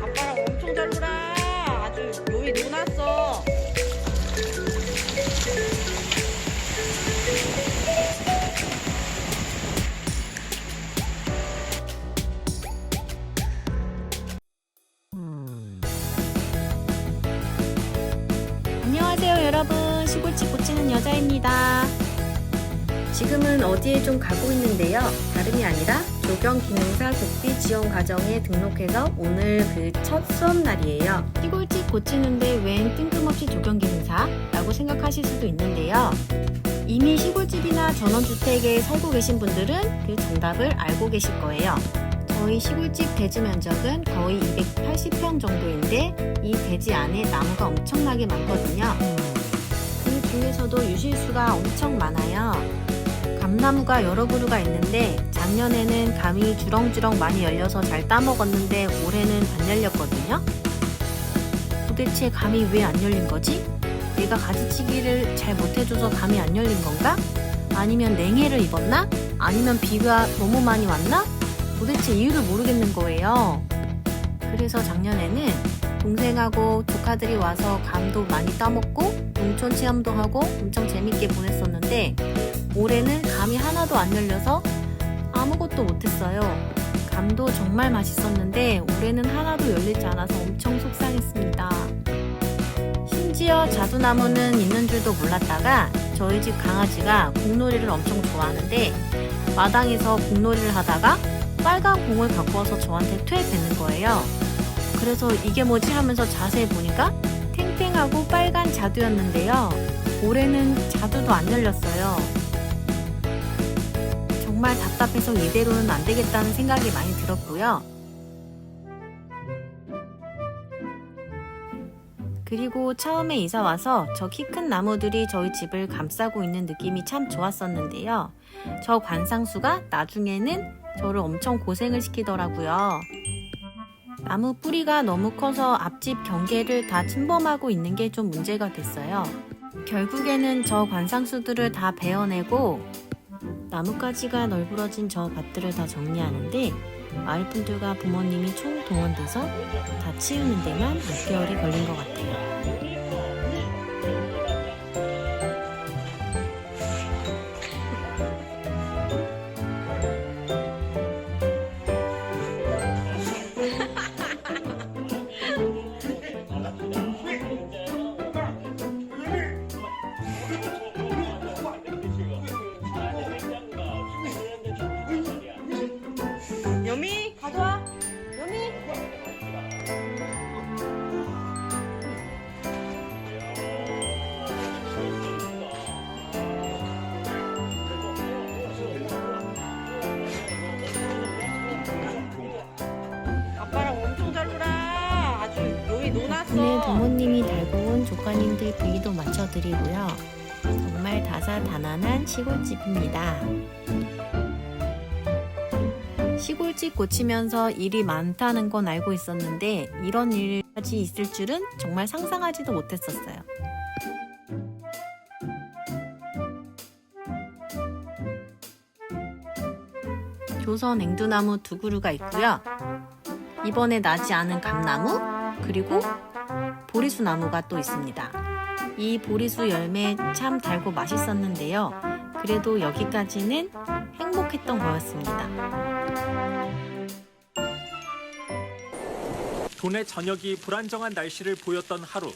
아빠랑 엄청 잘 놀아. 아주 요이 놀았어. 안녕하세요 여러분, 시골집 고치는 여자입니다. 지금은 어디에 좀 가고 있는데요, 다름이 아니라 조경기능사 국비 지원 과정에 등록해서 오늘 그 첫 수업 날이에요. 시골집 고치는데 웬 뜬금없이 조경기능사? 라고 생각하실 수도 있는데요, 이미 시골집이나 전원주택에 살고 계신 분들은 그 정답을 알고 계실 거예요. 저희 시골집 대지 면적은 거의 280평 정도인데 이 대지 안에 나무가 엄청나게 많거든요. 그 중에서도 유실수가 엄청 많아요. 감나무가 여러 그루가 있는데 작년에는 감이 주렁주렁 많이 열려서 잘 따먹었는데 올해는 안 열렸거든요. 도대체 감이 왜 안 열린 거지? 내가 가지치기를 잘 못해줘서 감이 안 열린 건가? 아니면 냉해를 입었나? 아니면 비가 너무 많이 왔나? 도대체 이유를 모르겠는 거예요. 그래서 작년에는 동생하고 조카들이 와서 감도 많이 따먹고 농촌 체험도 하고 엄청 재밌게 보냈었는데 올해는 감이 하나도 안 열려서 아무것도 못했어요. 감도 정말 맛있었는데 올해는 하나도 열리지 않아서 엄청 속상했습니다. 심지어 자두나무는 있는 줄도 몰랐다가 저희 집 강아지가 공놀이를 엄청 좋아하는데 마당에서 공놀이를 하다가 빨간 공을 갖고 와서 저한테 퇴 뱉는 거예요. 그래서 이게 뭐지 하면서 자세히 보니까 탱탱하고 빨간 자두였는데요, 올해는 자두도 안 열렸어요. 정말 답답해서 이대로는 안 되겠다는 생각이 많이 들었고요. 그리고 처음에 이사 와서 저 키 큰 나무들이 저희 집을 감싸고 있는 느낌이 참 좋았었는데요, 저 관상수가 나중에는 저를 엄청 고생을 시키더라고요. 나무 뿌리가 너무 커서 앞집 경계를 다 침범하고 있는 게 좀 문제가 됐어요. 결국에는 저 관상수들을 다 베어내고 나뭇가지가 널브러진 저 밭들을 다 정리하는데 마을분들과 부모님이 총동원돼서 다 치우는 데만 6개월이 걸린 것 같아요. 여미 가져와. 여미. 아빠랑 엄청 잘 놀아. 아주 요이 놀았어. 오늘 부모님이 달고 온 조카님들 비위도 맞춰드리고요. 정말 다사다난한 시골집입니다. 시골집 고치면서 일이 많다는 건 알고 있었는데 이런 일까지 있을 줄은 정말 상상하지도 못했었어요. 조선 앵두나무 2그루가 있고요. 이번에 나지 않은 감나무, 그리고 보리수 나무가 또 있습니다. 이 보리수 열매 참 달고 맛있었는데요, 그래도 여기까지는 행복했던 거였습니다. 도내 저녁이 불안정한 날씨를 보였던 하루.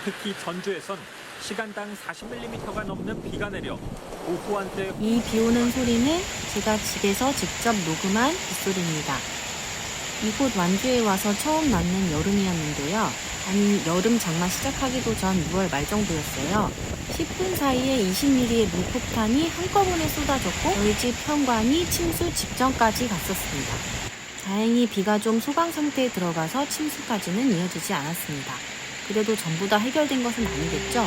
특히 전주에선 시간당 40mm가 넘는 비가 내려 오후 한때 이 비 오는 소리는 제가 집에서 직접 녹음한 빗소리입니다. 이곳 완주에 와서 처음 맞는 여름이었는데요. 아니, 여름 장마 시작하기도 전 6월 말 정도였어요. 10분 사이에 20mm의 물폭탄이 한꺼번에 쏟아졌고 저희 집 현관이 침수 직전까지 갔었습니다. 다행히 비가 좀 소강 상태에 들어가서 침수까지는 이어지지 않았습니다. 그래도 전부 다 해결된 것은 아니겠죠?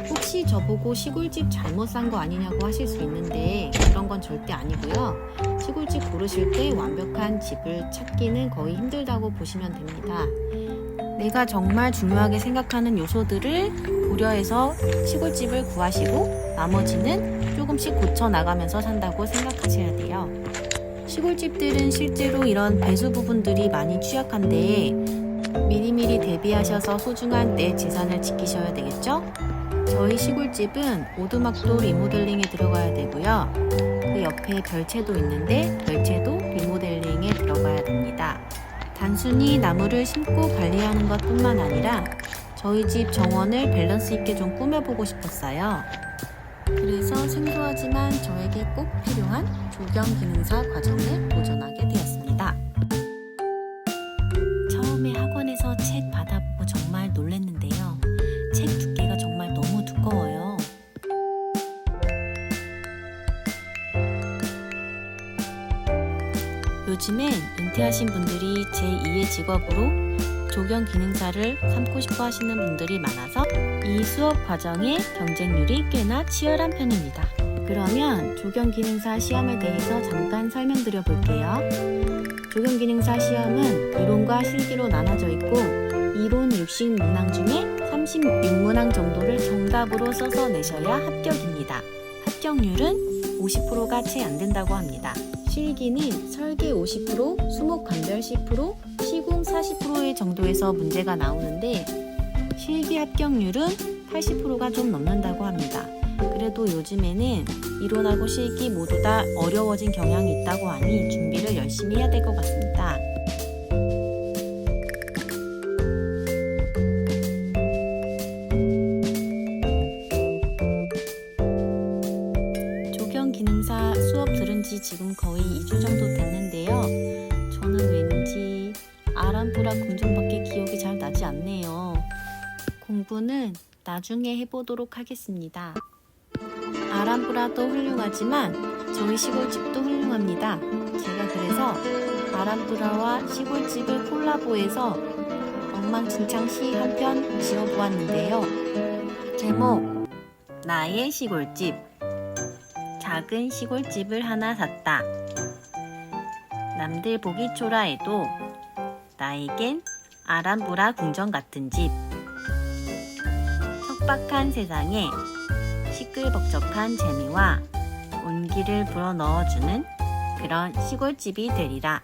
혹시 저보고 시골집 잘못 산 거 아니냐고 하실 수 있는데 그런 건 절대 아니고요. 시골집 고르실 때 완벽한 집을 찾기는 거의 힘들다고 보시면 됩니다. 내가 정말 중요하게 생각하는 요소들을 고려해서 시골집을 구하시고 나머지는 조금씩 고쳐 나가면서 산다고 생각하셔야 돼요. 시골집들은 실제로 이런 배수 부분들이 많이 취약한데 미리미리 대비하셔서 소중한 내 재산을 지키셔야 되겠죠? 저희 시골집은 오두막도 리모델링에 들어가야 되고요. 그 옆에 별채도 있는데 별채도 리모델링에 들어가야 됩니다. 단순히 나무를 심고 관리하는 것뿐만 아니라 저희 집 정원을 밸런스 있게 좀 꾸며보고 싶었어요. 그래서 생소하지만 저에게 꼭 필요한 조경기능사 과정에 도전하게 되었습니다. 처음에 학원에서 책 받아보고 정말 놀랐는데요. 책 두께가 정말 너무 두꺼워요. 요즘엔 은퇴하신 분들이 제2의 직업으로 조경기능사를 삼고 싶어 하시는 분들이 많아서 이 수업 과정의 경쟁률이 꽤나 치열한 편입니다. 그러면 조경기능사 시험에 대해서 잠깐 설명드려 볼게요. 조경기능사 시험은 이론과 실기로 나눠져 있고 이론 60문항 중에 36문항 정도를 정답으로 써서 내셔야 합격입니다. 합격률은 50%가 채 안 된다고 합니다. 실기는 설계 50%, 수목 감별 10%, 시공 40% 정도에서 문제가 나오는데 실기 합격률은 80%가 좀 넘는다고 합니다. 그래도 요즘에는 이론하고 실기 모두 다 어려워진 경향이 있다고 하니 준비를 열심히 해야 될 것 같습니다. 조경기능사 수업 들은 지 지금 거의 2주 정도 됐는데요. 저는 왠지 아람브라 궁전밖에 기억이 잘 나지 않네요. 공부는 나중에 해보도록 하겠습니다. 아람브라도 훌륭하지만 저희 시골집도 훌륭합니다. 제가 그래서 아람브라와 시골집을 콜라보해서 엉망진창 시 한 편 지어보았는데요. 제목 나의 시골집. 작은 시골집을 하나 샀다. 남들 보기 초라해도 나에겐 아람브라 궁전 같은 집. 척박한 세상에 시끌벅적한 재미와 온기를 불어넣어주는 그런 시골집이 되리라.